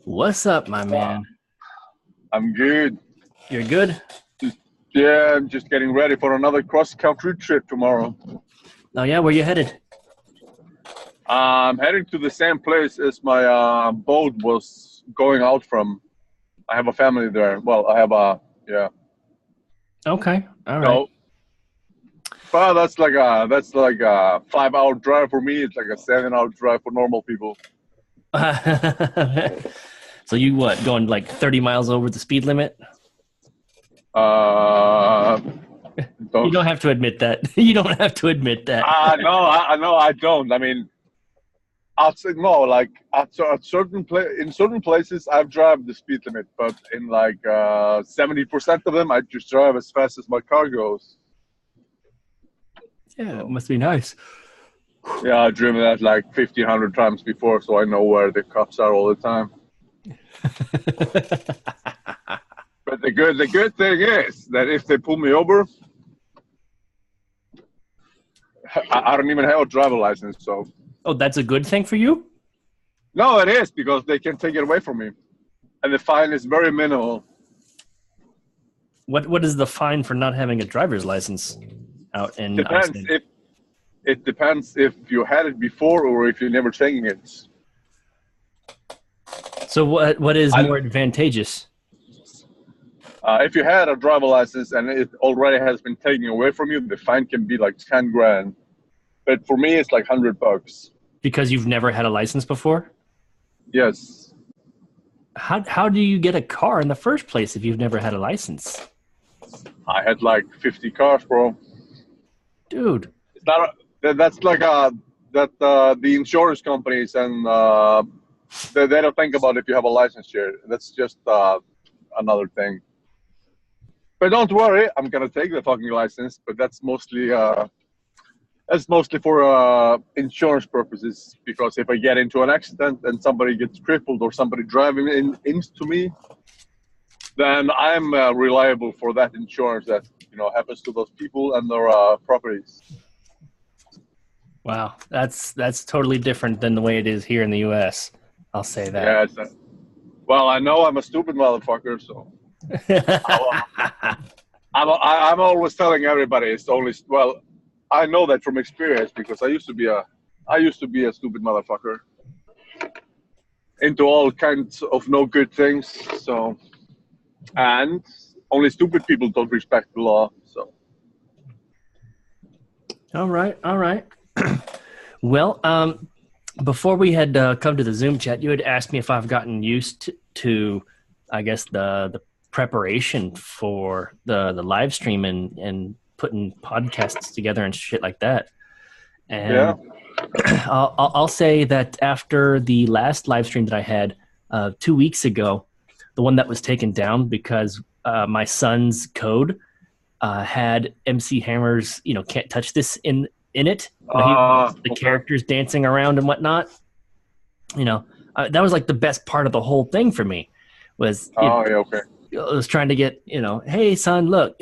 What's up, my man? I'm good. You're good? Yeah, I'm just getting ready for another cross-country trip tomorrow. Oh, yeah? Where you headed? I'm heading to the same place as my boat was going out from. I have a family there. Well, I have yeah. Okay. All right. No, but that's like a 5-hour drive for me. It's like a 7-hour drive for normal people. So you what, going like 30 miles over the speed limit? Uh, You don't. don't have to admit that. You don't have to admit that. No, no, I don't. I mean, I'd say no. Like at in certain places, I've driven the speed limit, but in like 70% of them, I just drive as fast as my car goes. Yeah, it So must be nice. yeah, I've driven that like 1,500 times before, so I know where the cops are all the time. But the good thing is that if they pull me over, I don't even have a driver license. So Oh, that's a good thing for you? no, it is because they can take it away from me, and the fine is very minimal. What is the fine for not having a driver's license out in Depends Iceland? if It depends if you had it before or if you're never taking it. So what is I, more advantageous? if you had a driver license and it already has been taken away from you, the fine can be like 10 grand. But for me, it's like $100. Because you've never had a license before? Yes. How do you get a car in the first place if you've never had a license? I had like 50 cars, bro. Dude. It's not that's like that the insurance companies and they don't think about if you have a license here. That's just another thing. But don't worry, I'm gonna take the fucking license. But that's mostly for insurance purposes, because if I get into an accident and somebody gets crippled or somebody driving into me, then I'm reliable for that insurance that happens to those people and their properties. Wow, that's totally different than the way it is here in the U.S. I'll say that. Yeah. Well, I know I'm a stupid motherfucker, so I'm always telling everybody it's only well. I know that from experience because I used to be a stupid motherfucker into all kinds of no good things. So, and only stupid people don't respect the law. So, All right, all right. Well, before we had come to the Zoom chat, you had asked me if I've gotten used to, I guess, the preparation for the live stream and putting podcasts together and shit like that. yeah. And I'll say that after the last live stream that I had 2 weeks ago, the one that was taken down because my son's code had MC Hammer's, can't touch this in it. The Okay. characters dancing around and whatnot. That was like the best part of the whole thing for me was Oh, yeah. Okay. I was trying to get, hey son, look,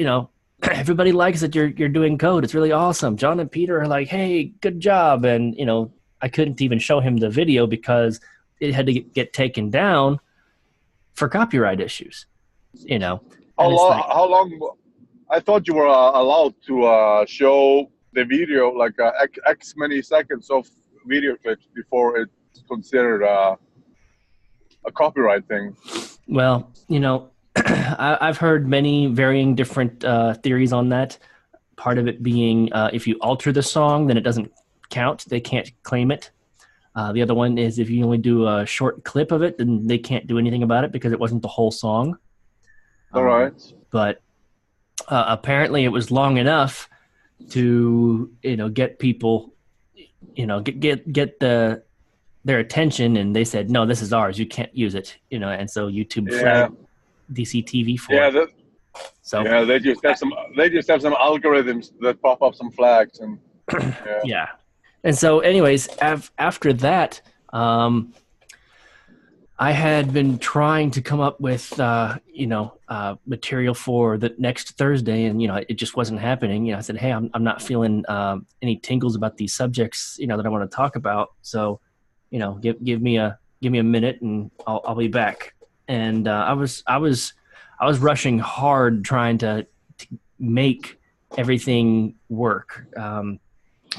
everybody likes that you're doing code. It's really awesome. John and Peter are like, hey, good job. And, I couldn't even show him the video because it had to get taken down for copyright issues, How and it's long? like, How long? I thought you were allowed to show the video like X many seconds of video clips before it's considered a copyright thing. well, I've heard many varying different theories on that. Part of it being if you alter the song, then it doesn't count. They can't claim it. The other one is if you only do a short clip of it, then they can't do anything about it because it wasn't the whole song. All right. But apparently, it was long enough to get people, get their attention, and they said, no, this is ours. You can't use it. And so YouTube Yeah. flagged DCTV for Yeah. it. So Yeah. They just have some algorithms that pop up some flags and yeah. yeah. And so, anyways, after that, I had been trying to come up with, material for the next Thursday, and it just wasn't happening. I said, "Hey, I'm not feeling any tingles about these subjects, that I want to talk about. So, give me give me a minute, and I'll be back. And I was rushing hard trying to make everything work. I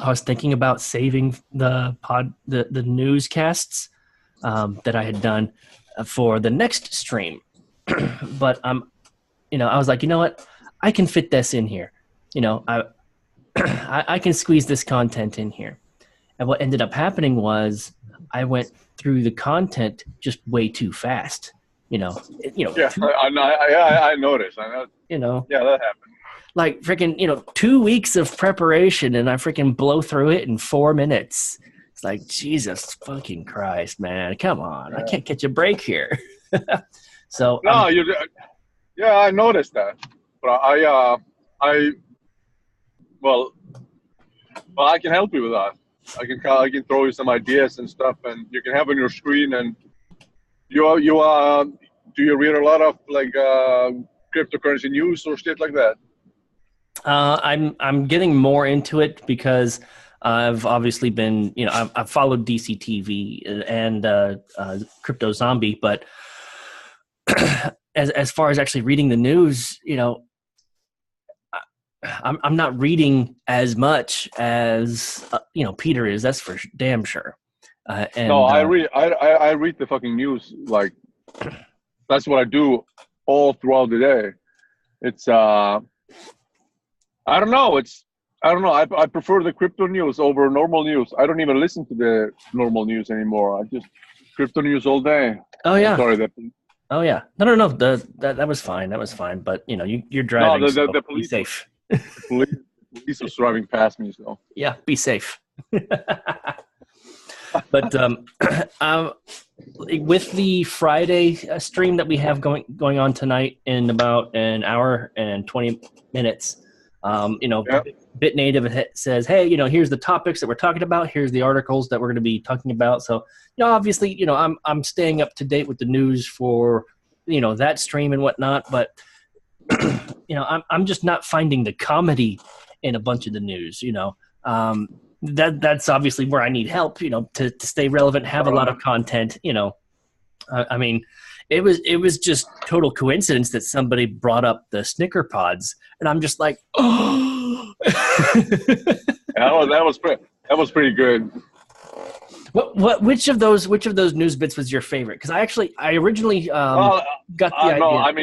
was thinking about saving the newscasts that I had done for the next stream, but I was like, you know what, I can fit this in here. I can squeeze this content in here. And what ended up happening was I went through the content just way too fast. Yeah, I noticed. Yeah, that happened. Like freaking, 2 weeks of preparation, and I freaking blow through it in 4 minutes. It's like, Jesus fucking Christ, man. Come on. Yeah. I can't catch a break here. So no, yeah, I noticed that. But I can help you with that. I can throw you some ideas and stuff, and you can have on your screen. And do you read a lot of like cryptocurrency news or shit like that? I'm getting more into it because I've obviously been, I've followed DCTV and Crypto Zombie, but as far as actually reading the news, I'm not reading as much as Peter is. That's for damn sure. No, I read the fucking news. Like that's what I do all throughout the day. It's I don't know. I prefer the crypto news over normal news. I don't even listen to the normal news anymore. I just crypto news all day. Oh yeah. Sorry, Oh yeah. No. That was fine. That was fine. But you're driving. No, so the police. Be safe. The police was driving past me. So yeah, be safe. But with the Friday stream that we have going on tonight in about an hour and 20 minutes. Yep. BitNative says, hey, here's the topics that we're talking about. Here's the articles that we're going to be talking about. So, obviously, I'm staying up to date with the news for, that stream and whatnot. But, I'm just not finding the comedy in a bunch of the news. That's obviously where I need help. To stay relevant, have a lot of content. I mean, it was just total coincidence that somebody brought up the Snicker pods, and I'm just like, oh. that was pretty good. Which of those news bits was your favorite? Because I originally got the idea.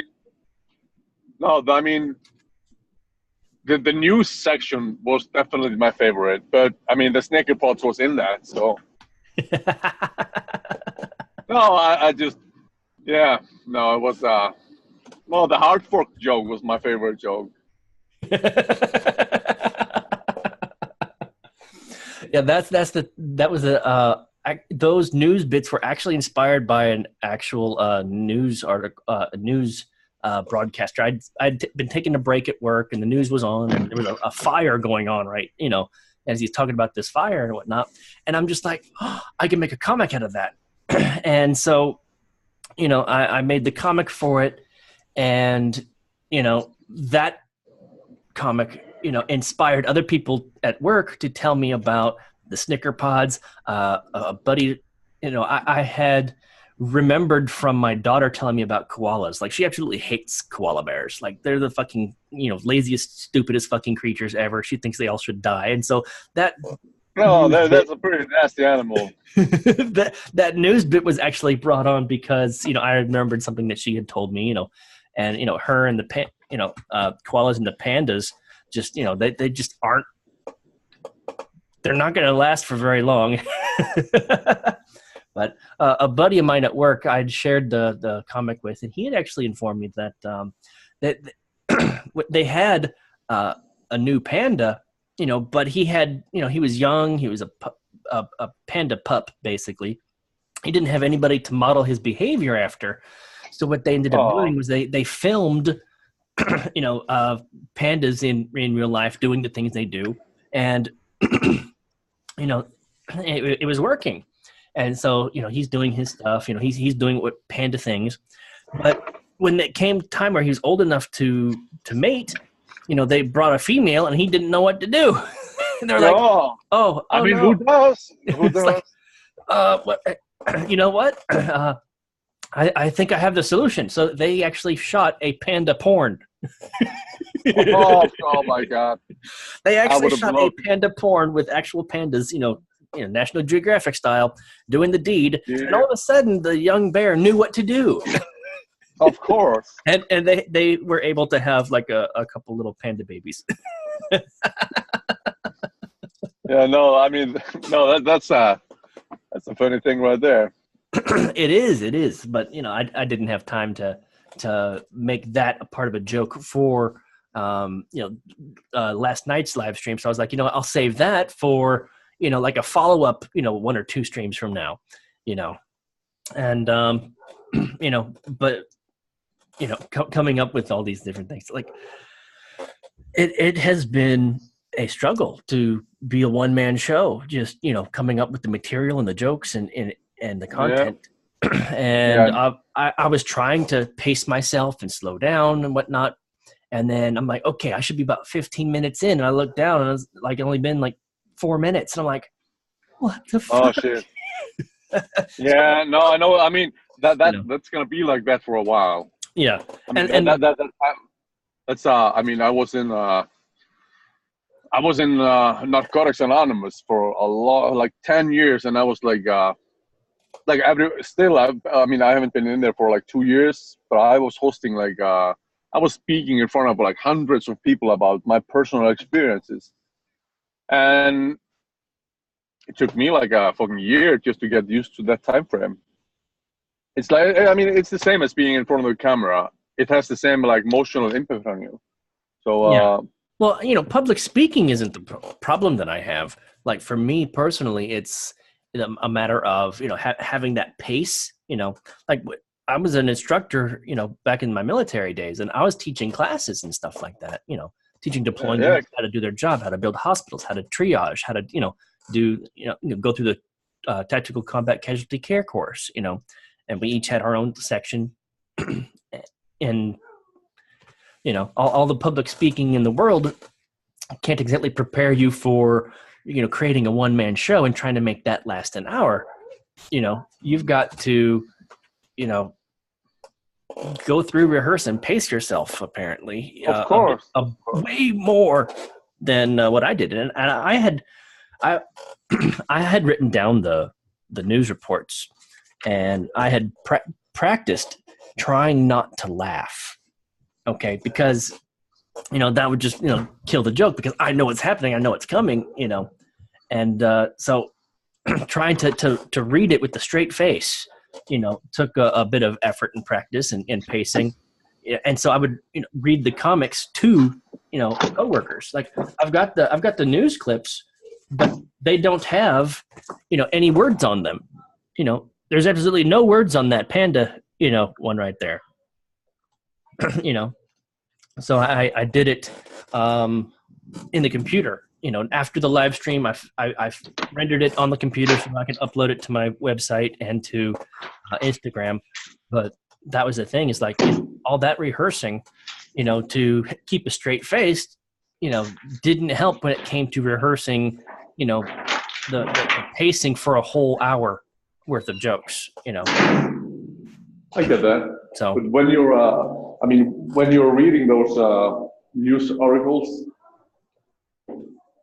The news section was definitely my favorite, but the Snicker pods was in that, so. No, I just. Yeah, no, it was the hard fork joke was my favorite joke. Yeah, those news bits were actually inspired by an actual news article, news broadcaster. I'd been taking a break at work, and the news was on, and there was a fire going on, right? As he's talking about this fire and whatnot, and I'm just like, oh, I can make a comic out of that, and so. I made the comic for it, and, that comic, inspired other people at work to tell me about the Snicker pods. A buddy, I had remembered from my daughter telling me about koalas. Like, she absolutely hates koala bears. Like, they're the fucking, laziest, stupidest fucking creatures ever. She thinks they all should die. And so that... No, that's a pretty nasty animal. that news bit was actually brought on because I remembered something that she had told me, and her and the koalas and the pandas just they just aren't. They're not going to last for very long. But a buddy of mine at work, I'd shared the comic with, and he had actually informed me that that they had a new panda. But he had, he was young. He was a panda pup, basically. He didn't have anybody to model his behavior after. So what they ended up doing was they filmed, pandas in real life doing the things they do. And, it was working. And so, he's doing his stuff. He's doing what panda things. But when it came time where he was old enough to mate, they brought a female, and he didn't know what to do. And they're like, who does? Who does? Like, what? you know what? I think I have the solution. So they actually shot a panda porn. Oh my God. They I actually would have shot a loved panda porn with actual pandas, National Geographic style, doing the deed. it. And Yeah, all of a sudden, the young bear knew what to do. of course. And they were able to have like a couple little panda babies. Yeah, no, I mean, no, that's a funny thing right there. It is. But, I didn't have time to make that a part of a joke for, last night's live stream. So I was like, I'll save that for, like a follow-up, 1 or 2 streams from now, and, but, coming up with all these different things, like it has been a struggle to be a one-man show, just, coming up with the material and the jokes and the content. And Yeah. I was trying to pace myself and slow down and whatnot. And then I'm like, okay, I should be about 15 minutes in. And I looked down and it was like only been like 4 minutes. And I'm like, what the fuck? Oh shit. Yeah, no, I know. I mean, that's gonna be like that for a while. Yeah. I mean, And that's I mean, I was in Narcotics Anonymous for a lot, like 10 years, and I was like I mean, I haven't been in there for like 2 years, but I was hosting I was speaking in front of like hundreds of people about my personal experiences, and it took me like a fucking year just to get used to that time frame. It's like, I mean, it's the same as being in front of the camera. It has the same like emotional impact on you. So yeah. Well, public speaking isn't the problem that I have. Like for me personally, it's a matter of, having that pace, like I was an instructor, back in my military days, and I was teaching classes and stuff like that, teaching deployments, how to do their job, how to build hospitals, how to triage, how to, do, go through the tactical combat casualty care course, and we each had our own section. And, all the public speaking in the world can't exactly prepare you for, creating a one-man show and trying to make that last an hour. You've got to, go through, rehearse, and pace yourself, apparently. of course. Way more than what I did. And I had written down the news reports, and I had practiced trying not to laugh. Okay, because that would just kill the joke, because I know what's happening, I know it's coming, and so trying to read it with the straight face, took a bit of effort and practice and pacing. And so I would read the comics to coworkers. Like I've got the news clips, but they don't have any words on them. There's absolutely no words on that panda one right there. So I did it in the computer. After the live stream, I rendered it on the computer so I can upload it to my website and to Instagram. But that was the thing, is like all that rehearsing, to keep a straight face, didn't help when it came to rehearsing, the pacing for a whole hour worth of jokes. I get that. So, but when you're, when you're reading those news articles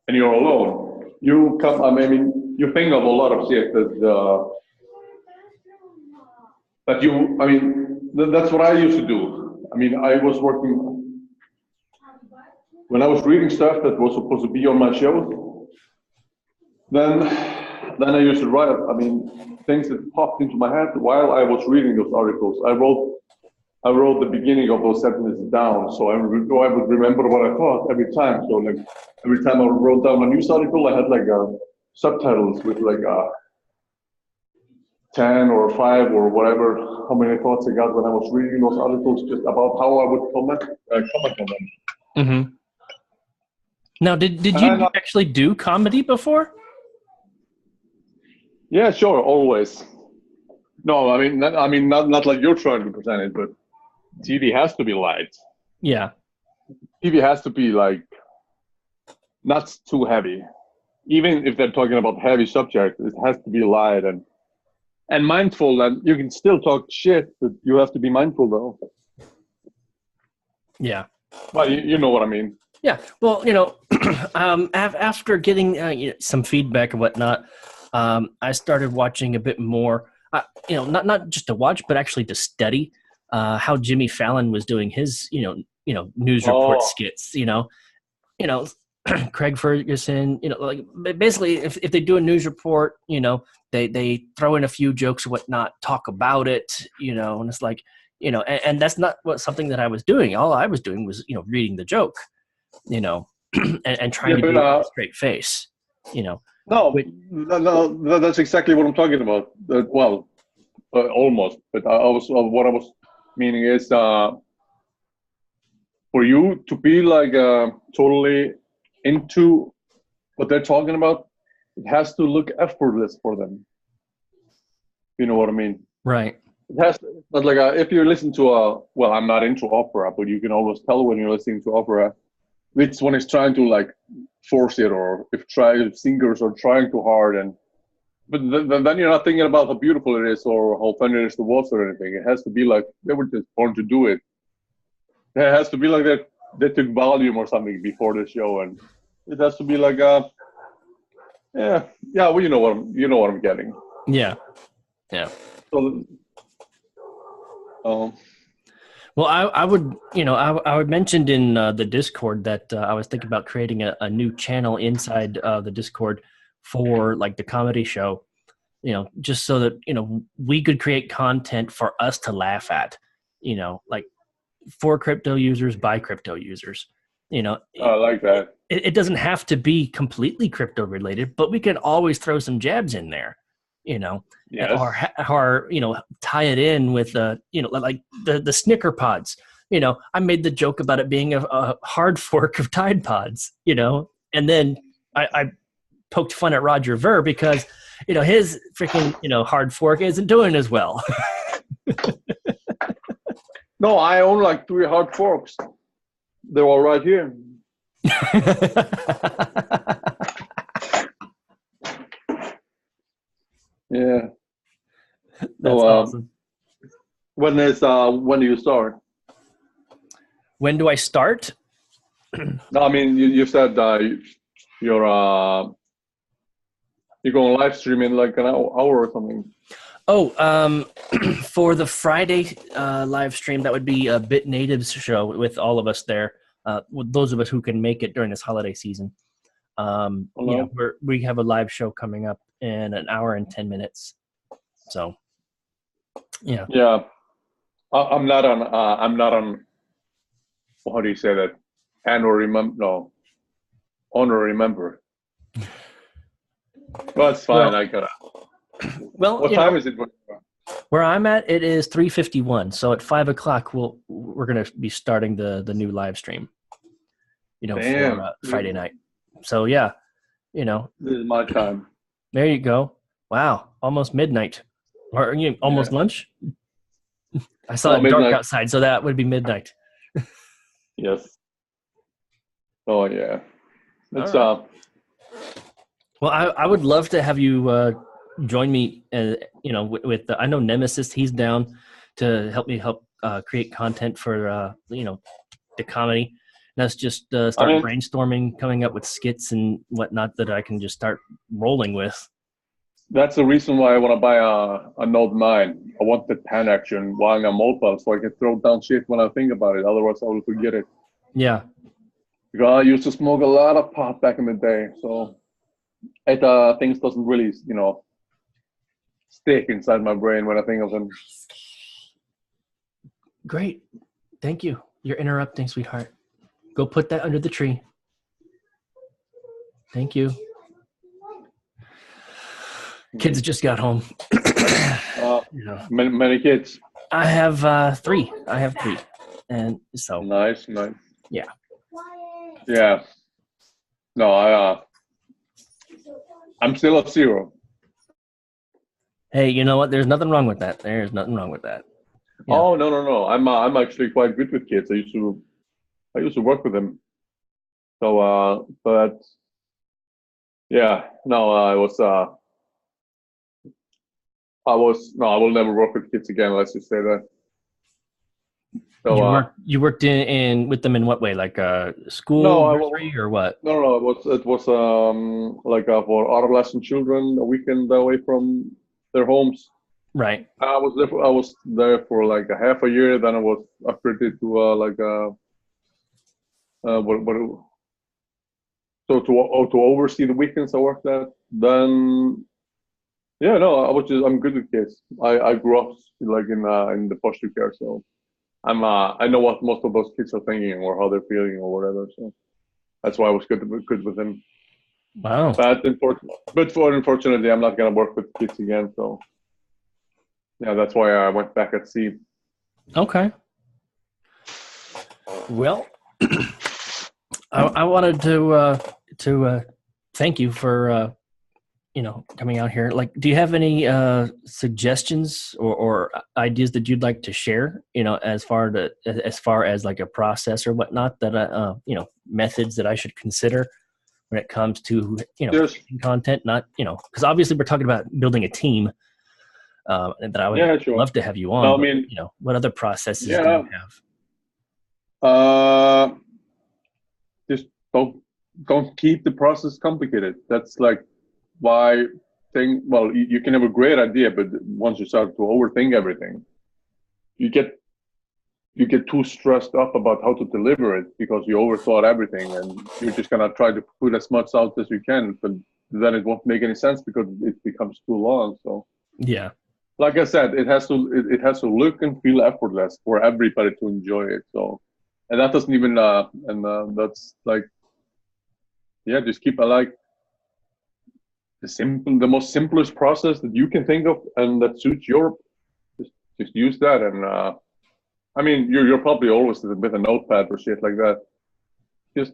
and you're alone, you think of a lot of shit that's what I used to do. I was working, when I was reading stuff that was supposed to be on my show, then I used to write, things that popped into my head while I was reading those articles. I wrote the beginning of those sentences down, so I would remember what I thought every time. So like every time I wrote down a news article, I had like subtitles with like 10 or 5 or whatever, how many thoughts I got when I was reading those articles, just about how I would comment on them. Mm-hmm. Now, did you actually do comedy before? Yeah, sure, always. No, not like you're trying to present it, but TV has to be light. Yeah. TV has to be like not too heavy. Even if they're talking about heavy subjects, it has to be light, and and mindful, and you can still talk shit, but you have to be mindful though. Yeah. Well, you know what I mean. Yeah. Well, you know, after getting some feedback and whatnot, I started watching a bit more. You know, not just to watch, but actually to study how Jimmy Fallon was doing his, news report skits. You know, Craig Ferguson. You know, like basically, if they do a news report, they throw in a few jokes or whatnot, talk about it. And it's like, and that's not something that I was doing. All I was doing was, reading the joke. And trying to do it with a straight face, No, that's exactly what I'm talking about. Almost. But what I was meaning is for you to be like totally into what they're talking about, it has to look effortless for them. You know what I mean? Right. It has to, but like if you listen to I'm not into opera, but you can always tell when you're listening to opera which one is trying to like force it, or if singers are trying too hard, but then you're not thinking about how beautiful it is or how funny it is to watch or anything. It has to be like they were just born to do it. It has to be like they took volume or something before the show, and it has to be like well, you know what I'm getting. Yeah. So well, I would mentioned in the Discord that I was thinking about creating a new channel inside the Discord for like the comedy show, just so that, we could create content for us to laugh at, like for crypto users by crypto users, I like that. It doesn't have to be completely crypto related, but we can always throw some jabs in there, Yes. or tie it in with like the Snicker pods. I made the joke about it being a hard fork of Tide Pods, and then I poked fun at Roger Ver because his freaking hard fork isn't doing as well. No, I own like 3 hard forks. They're all right here. Yeah. That's awesome. When do you start? When do I start? No, I mean you said you're going live stream in like an hour or something. Oh, for the Friday live stream, that would be a Bit Natives show with all of us there. With those of us who can make it during this holiday season. We have a live show coming up in an hour and 10 minutes. So, yeah. Yeah, I'm not on. How do you say that? Honorary member. Well, it's fine. I gotta. Well, what time is it? Where I'm at, it is 3:51. So at 5 o'clock, we're gonna be starting the new live stream. For Friday night. So yeah, this is my time. There you go. Wow, almost midnight, or almost lunch. I saw it dark outside, so that would be midnight. Yes. Oh yeah. It's right. Well, I would love to have you join me. With I know Nemesis, he's down to help me create content for the comedy. Let's just start brainstorming, coming up with skits and whatnot that I can just start rolling with. That's the reason why I want to buy a Note 9. I want the pan action while I'm mobile, so I can throw down shit when I think about it. Otherwise, I will forget it. Yeah. Because I used to smoke a lot of pot back in the day, so things doesn't really, stick inside my brain when I think of them. Great. Thank you. You're interrupting, sweetheart. Go put that under the tree. Thank you. Kids just got home. Many kids. I have 3. And so. Nice. Yeah. Yeah. No, I'm still at 0. Hey, you know what? There's nothing wrong with that. There's nothing wrong with that. Yeah. Oh no. I'm actually quite good with kids. I used to work with them. So but yeah, no, I was I will never work with kids again. Let's just say that. So, you worked in with them in what way? Like school, nursery, or what? No. It was like for adolescent children, a weekend away from their homes. Right. I was there for like a half a year. Then I was accredited to like to oversee the weekends I worked at. Then yeah, no, I'm good with kids. I grew up like in the foster care, so I know what most of those kids are thinking or how they're feeling or whatever. So that's why I was good with them. Wow. But unfortunately, I'm not gonna work with kids again. So yeah, that's why I went back at sea. Okay. Well, I wanted to thank you for coming out here. Like, do you have any suggestions or ideas that you'd like to share? As far as like a process or whatnot that methods that I should consider when it comes to content. Not because obviously we're talking about building a team. That I would love to have you on. No, but, I mean, what other processes do you have? Just don't keep the process complicated. That's like why you can have a great idea, but once you start to overthink everything, you get too stressed up about how to deliver it because you overthought everything, and you're just gonna try to put as much out as you can, but then it won't make any sense because it becomes too long. So yeah. Like I said, it has to look and feel effortless for everybody to enjoy it. So, and that doesn't even that's like, yeah, just keep the most simplest process that you can think of and that suits your. Just use that, and I mean, you're probably always with a notepad or shit like that. Just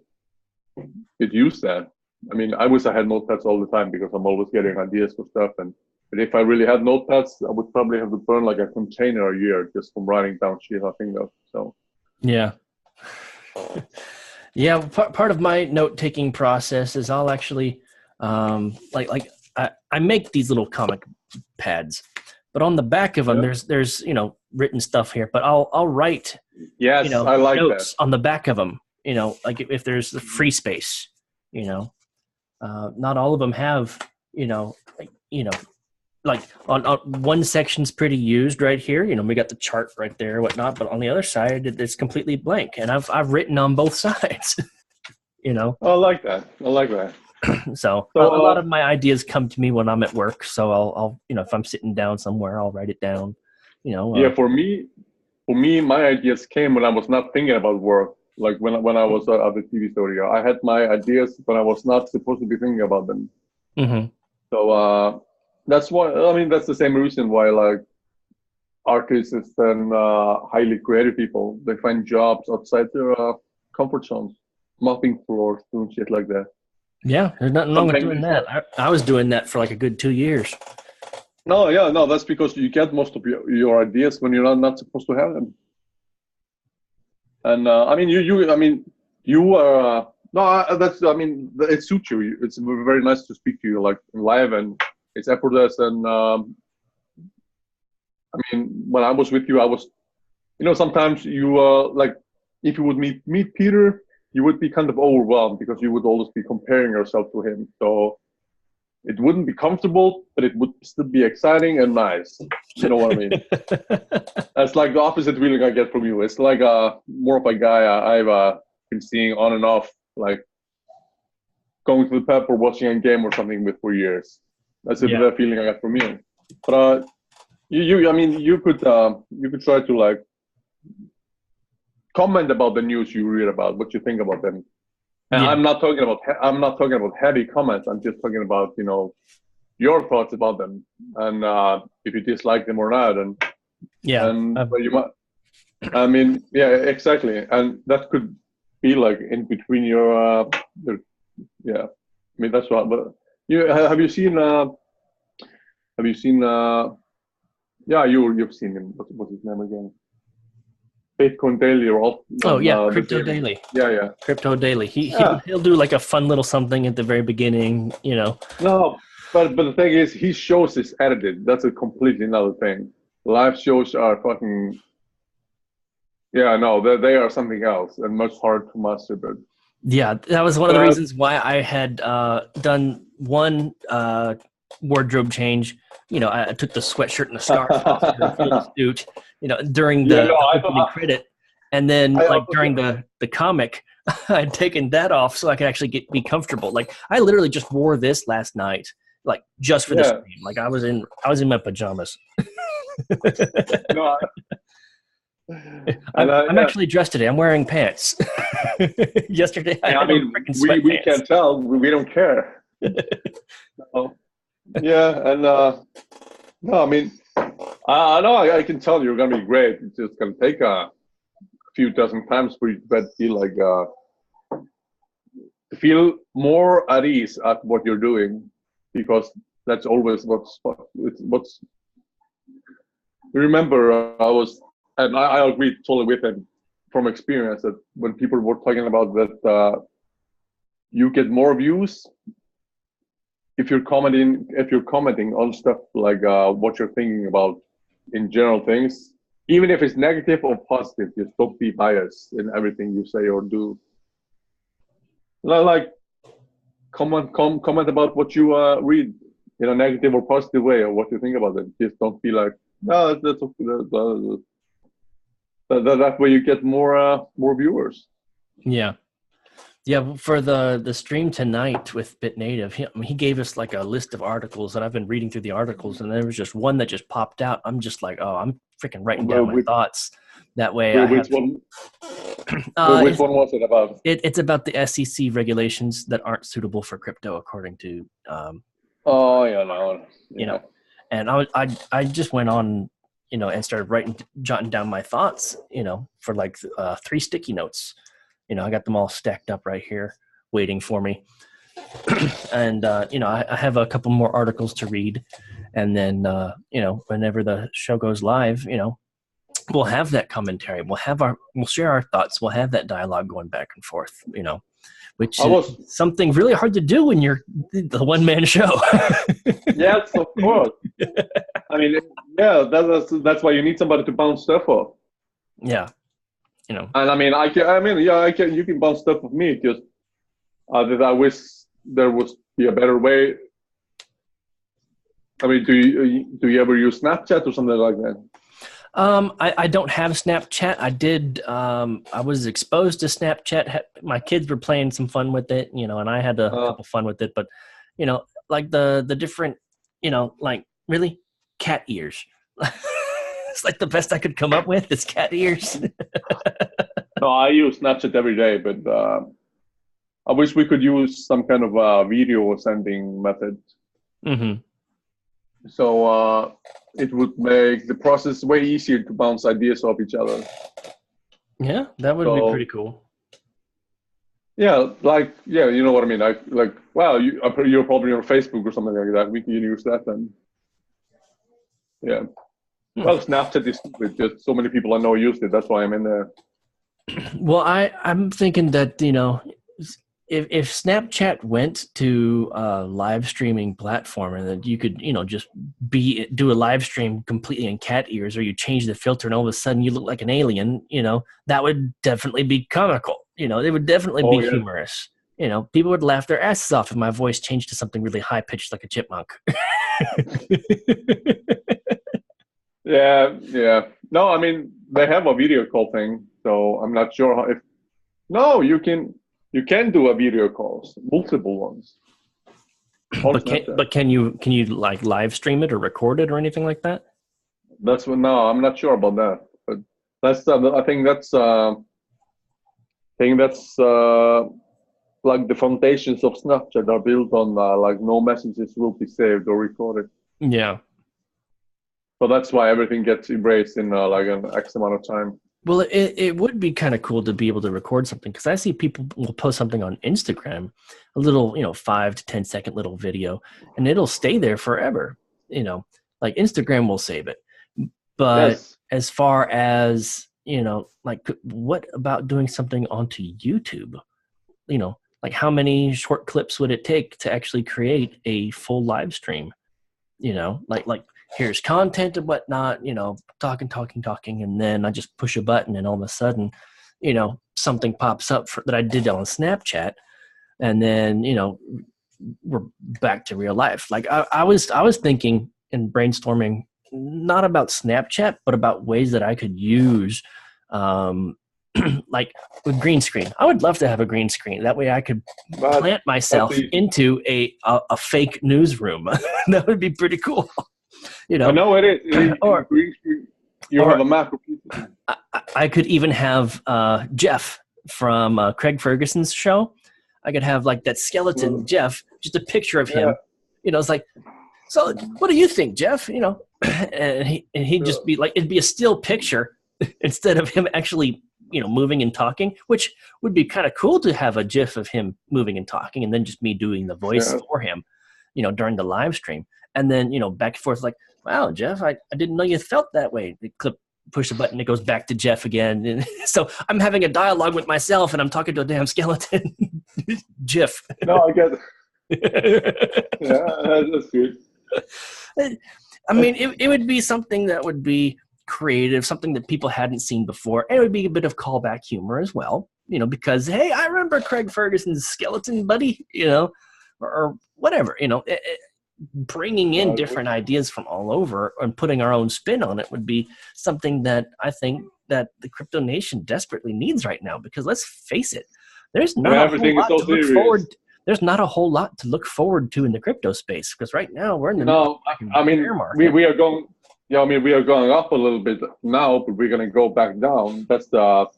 use that. I mean, I wish I had notepads all the time because I'm always getting ideas for stuff But if I really had notepads, I would probably have to burn like a container a year just from writing down shit I think of. So, yeah, yeah. Part of my note-taking process is I'll actually, I make these little comic pads, but on the back of them, there's written stuff here. But I'll write, I like notes that on the back of them. Like if there's the free space, not all of them have, like on one section's pretty used right here. We got the chart right there, whatnot. But on the other side, it's completely blank, and I've written on both sides. I like that. So a lot of my ideas come to me when I'm at work. So I'll if I'm sitting down somewhere, I'll write it down. For me, my ideas came when I was not thinking about work. Like when I was at the TV studio, I had my ideas, but I was not supposed to be thinking about them. Mm-hmm. So that's why. I mean, that's the same reason why like artists and highly creative people, they find jobs outside their comfort zones, mopping floors, doing shit like that. Yeah, there's nothing wrong with doing that. I was doing that for like a good 2 years. No, that's because you get most of your ideas when you're not supposed to have them. And I mean, you are. It suits you. It's very nice to speak to you like live, and it's effortless. And I mean, when I was with you, I was, sometimes you like, if you would meet Peter, you would be kind of overwhelmed because you would always be comparing yourself to him. So it wouldn't be comfortable, but it would still be exciting and nice. You know what I mean? That's like the opposite feeling I get from you. It's like more of a guy I've been seeing on and off, like going to the pub or watching a game or something with for years. That's the feeling I got from you. But you could try to like comment about the news you read about, what you think about them. And I'm not talking about heavy comments. I'm just talking about your thoughts about them, and if you dislike them or not, and but you might. I mean, yeah, exactly, and that could be like in between your yeah. I mean, that's what. But have you seen? Yeah, you've seen him. What's his name again? Bitcoin Daily or all. Crypto Daily. Yeah. Crypto Daily. He'll do like a fun little something at the very beginning. No, But the thing is, his shows is edited. That's a completely another thing. Live shows are fucking. Yeah, no, they are something else and much harder to master. But yeah, that was one of the reasons why I had done one wardrobe change. You know, I took the sweatshirt and the scarf off the field suit. You know, during the opening credit, and then like during the comic, I'd taken that off so I could actually be comfortable. Like I literally just wore this last night, like just for the stream. Like I was in my pajamas. No, I'm actually dressed today. I'm wearing pants. Yesterday, I mean, we can't tell. We don't care. No. Yeah, and no, I mean, I can tell you're gonna be great. It's just gonna take a few dozen times for you to feel like to feel more at ease at what you're doing, because that's always what's. Remember, I agree totally with him from experience that when people were talking about that, you get more views if you're commenting on stuff like what you're thinking about in general things, even if it's negative or positive. Just don't be biased in everything you say or do. Like comment about what you read in a negative or positive way, or what you think about it. Just don't be like, no, that's okay. That way you get more viewers. Yeah. Yeah, for the stream tonight with BitNative, he gave us like a list of articles, and I've been reading through the articles, and there was just one that just popped out. I'm just like, oh, I'm freaking writing down my thoughts. That way which one was it about? It's about the SEC regulations that aren't suitable for crypto, according to you know. And I just went on, you know, and started jotting down my thoughts, you know, for like 3 sticky notes. You know, I got them all stacked up right here waiting for me. And, you know, I have a couple more articles to read. And then, you know, whenever the show goes live, you know, we'll have that commentary. We'll share our thoughts. We'll have that dialogue going back and forth, you know, which is something really hard to do when you're the one-man show. Yes, of course. I mean, yeah, that's why you need somebody to bounce stuff off. Yeah. You know. And I mean, you can bounce stuff with me. Just that I wish there would be a better way. I mean, do you ever use Snapchat or something like that? I don't have Snapchat. I did. I was exposed to Snapchat. My kids were playing some fun with it, you know, and I had a couple fun with it. But, you know, like the different, you know, like really cat ears. It's like the best I could come up with is cat ears. No, I use Snapchat every day, but I wish we could use some kind of video sending method. Mm-hmm. So it would make the process way easier to bounce ideas off each other. Yeah, that would be pretty cool. Yeah, you know what I mean. You're probably on Facebook or something like that. We can use that then. Yeah. Well, Snapchat is stupid. Just so many people I know used it. That's why I'm in there. Well, I'm thinking that, you know, if Snapchat went to a live streaming platform and that you could, you know, just do a live stream completely in cat ears, or you change the filter and all of a sudden you look like an alien, you know, that would definitely be comical. You know, it would definitely be humorous. You know, people would laugh their asses off if my voice changed to something really high pitched like a chipmunk. Yeah. No, I mean, they have a video call thing, so I'm not sure you can do a video calls, multiple ones. But can you like live stream it or record it or anything like that? No, I'm not sure about that. But I think that's like the foundations of Snapchat are built on like no messages will be saved or recorded. Yeah. So that's why everything gets erased in like an X amount of time. Well, it would be kind of cool to be able to record something, because I see people will post something on Instagram, a little, you know, 5 to 10 second little video, and it'll stay there forever. You know, like Instagram will save it. But as far as, you know, like what about doing something onto YouTube? You know, like how many short clips would it take to actually create a full live stream? You know, like here's content and whatnot, you know, talking, and then I just push a button and all of a sudden, you know, something pops up that I did on Snapchat, and then, you know, we're back to real life. Like I was thinking and brainstorming not about Snapchat, but about ways that I could use like with green screen. I would love to have a green screen. That way I could plant myself into a fake newsroom. That would be pretty cool. You know, I know it is. Or green screen, you have a macro. I could even have Jeff from Craig Ferguson's show. I could have like that skeleton Jeff, just a picture of him. You know, it's like, so what do you think, Jeff? You know, and he'd just be like, it'd be a still picture instead of him actually, you know, moving and talking, which would be kind of cool to have a GIF of him moving and talking, and then just me doing the voice for him, you know, during the live stream. And then, you know, back and forth, like, wow, Jeff, I didn't know you felt that way. They push a button, it goes back to Jeff again. And so I'm having a dialogue with myself, and I'm talking to a damn skeleton. GIF. No, I get it. Yeah, that's good. I mean, it would be something that would be creative, something that people hadn't seen before, and it would be a bit of callback humor as well, you know, because, hey, I remember Craig Ferguson's skeleton buddy, you know, or whatever, you know, bringing in different ideas from all over and putting our own spin on it would be something that I think that the crypto nation desperately needs right now, because let's face it, there's not a whole lot to look forward to. There's not a whole lot to look forward to in the crypto space, because right now we're in the bear market. we are going. Yeah, I mean, we are going up a little bit now, but we're going to go back down. That's what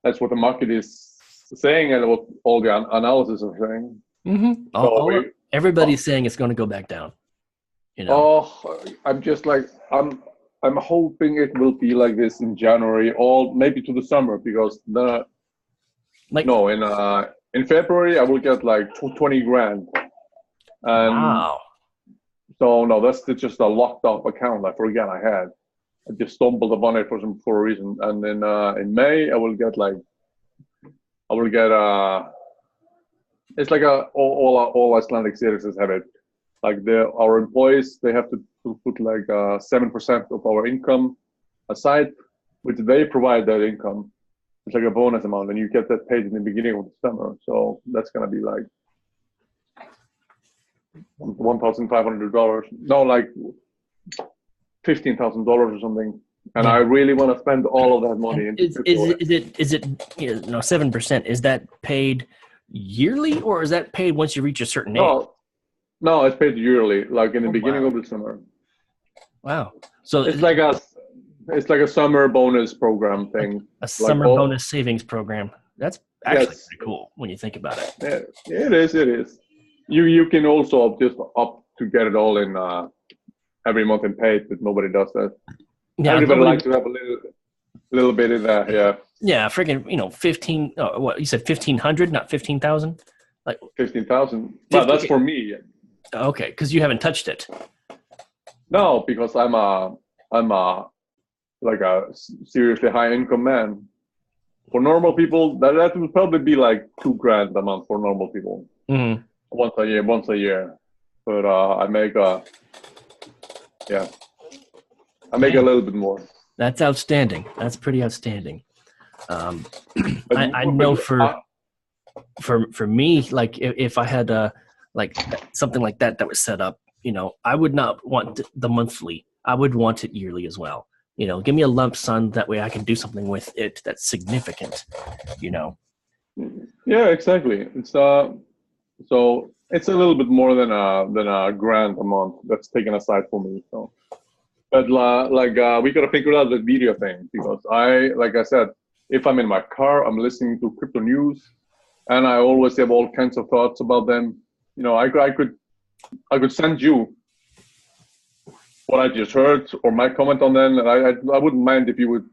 the market is saying, and what all the analysis are saying. Mm-hmm. Everybody's saying it's going to go back down. You know. Oh, I'm just like I'm hoping it will be like this in January, or maybe to the summer, because in February I will get like 20 grand. Wow. So no, that's just a locked up account I forget I had. I just stumbled upon it for a reason. And then in May I will get it's like all Icelandic citizens have it. Like our employees, they have to put like 7% of our income aside, which they provide that income. It's like a bonus amount, and you get that paid in the beginning of the summer. So that's gonna be like $1,500. No, like $15,000 or something. And I really want to spend all of that money. Is it 7%? Is that paid yearly, or is that paid once you reach a certain age? No, it's paid yearly, like in the beginning of the summer. Wow! So it's like a summer bonus program thing. A summer bonus savings program. That's actually pretty cool when you think about it. Yeah, it is. You can also just opt to get it all in every month and pay it, but nobody does that. Yeah, everybody likes to have a little bit in there. Yeah. Yeah, freaking 15. What you said, 1,500, not 15,000. Like 15,000. Well, that's for me. Okay, because you haven't touched it. No, because I'm like a seriously high income man. For normal people, that would probably be like $2,000 a month for normal people. Mm-hmm. Once a year. But I make a little bit more. That's outstanding. That's pretty outstanding. I know for me, like if I had like something like that was set up, I would not want the monthly. I would want it yearly as well. Give me a lump sum, that way I can do something with it that's significant. Yeah, exactly. It's so it's a little bit more than a grand a month that's taken aside for me. So, but we gotta figure out the video thing, because like I said, if I'm in my car, I'm listening to crypto news, and I always have all kinds of thoughts about them. I could send you what I just heard or my comment on them, and I wouldn't mind if you would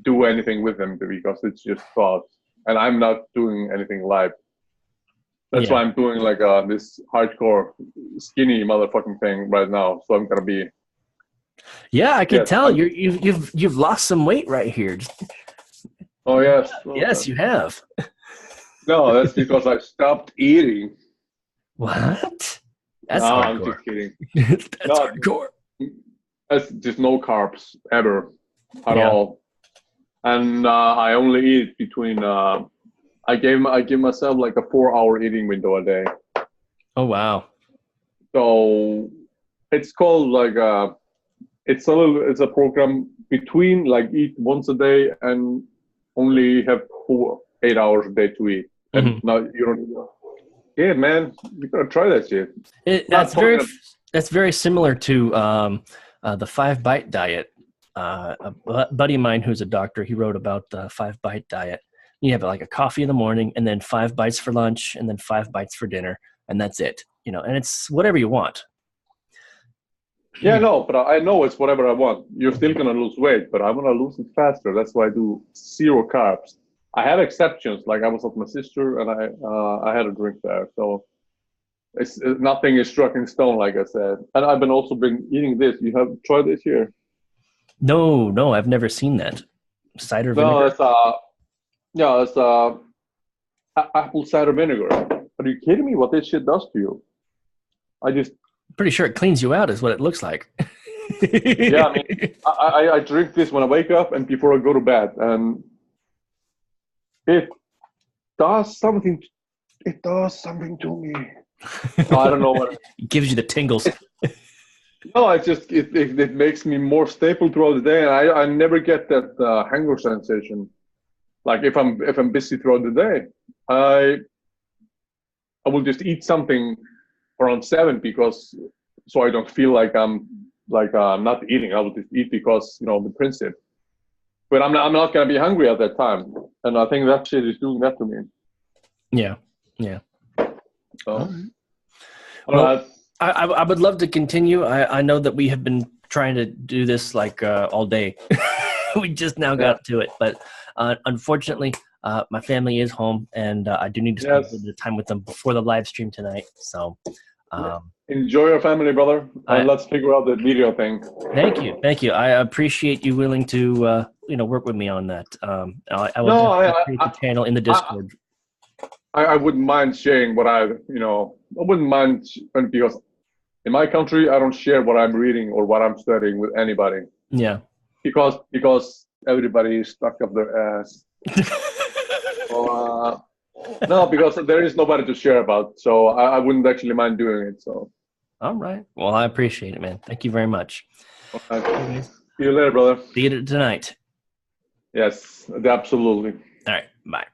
do anything with them, because it's just thoughts, and I'm not doing anything live. That's why I'm doing this hardcore skinny motherfucking thing right now. So I'm gonna be. Yeah, I can tell you've lost some weight right here. Oh yes. Yes, you have. No, that's because I stopped eating. What? That's No, hardcore. I'm just kidding. That's No, hardcore. that's just no carbs ever at Yeah. all. And I only eat between. I give myself like a 4-hour eating window a day. Oh wow. So it's called like it's a program between like eat once a day and only have 8 hours a day to eat. And now you don't. Yeah, man, you gotta try that shit. That's very similar to the 5-bite diet. A buddy of mine who's a doctor, he wrote about the 5-bite diet. You have like a coffee in the morning, and then 5 bites for lunch, and then 5 bites for dinner, and that's it. You know, and it's whatever you want. Yeah, no, but I know it's whatever I want. You're still gonna lose weight, but I wanna lose it faster. That's why I do 0 carbs. I have exceptions, like I was with my sister and I had a drink there. So nothing is struck in stone, like I said. And I've also been eating this. You have tried this here? No, I've never seen that. Cider vinegar? No, it's apple cider vinegar. Are you kidding me? What this shit does to you? Pretty sure it cleans you out is what it looks like. Yeah, I mean, I drink this when I wake up and before I go to bed, and it does something. It does something to me. No, I don't know what. It gives you the tingles. No, it makes me more stable throughout the day, and I never get that hunger sensation. Like if I'm busy throughout the day, I will just eat something around 7 so I don't feel like I'm not eating. I will just eat because the principle. But I'm not gonna be hungry at that time, and I think that shit is doing that to me. Yeah. So, well, I would love to continue. I know that we have been trying to do this like all day. We just now got to it, but unfortunately, my family is home, and I do need to spend a little bit of time with them before the live stream tonight. So, enjoy your family, brother, and let's figure out the video thing. Thank you. I appreciate you willing to work with me on that. I will create the channel in the Discord. I wouldn't mind sharing what I wouldn't mind, because in my country I don't share what I'm reading or what I'm studying with anybody. Yeah. Because everybody is stuck up their ass. So, no, because there is nobody to share about, so I wouldn't actually mind doing it. So. All right. Well, I appreciate it, man. Thank you very much. Okay. See you later, brother. See you tonight. Yes, absolutely. All right. Bye.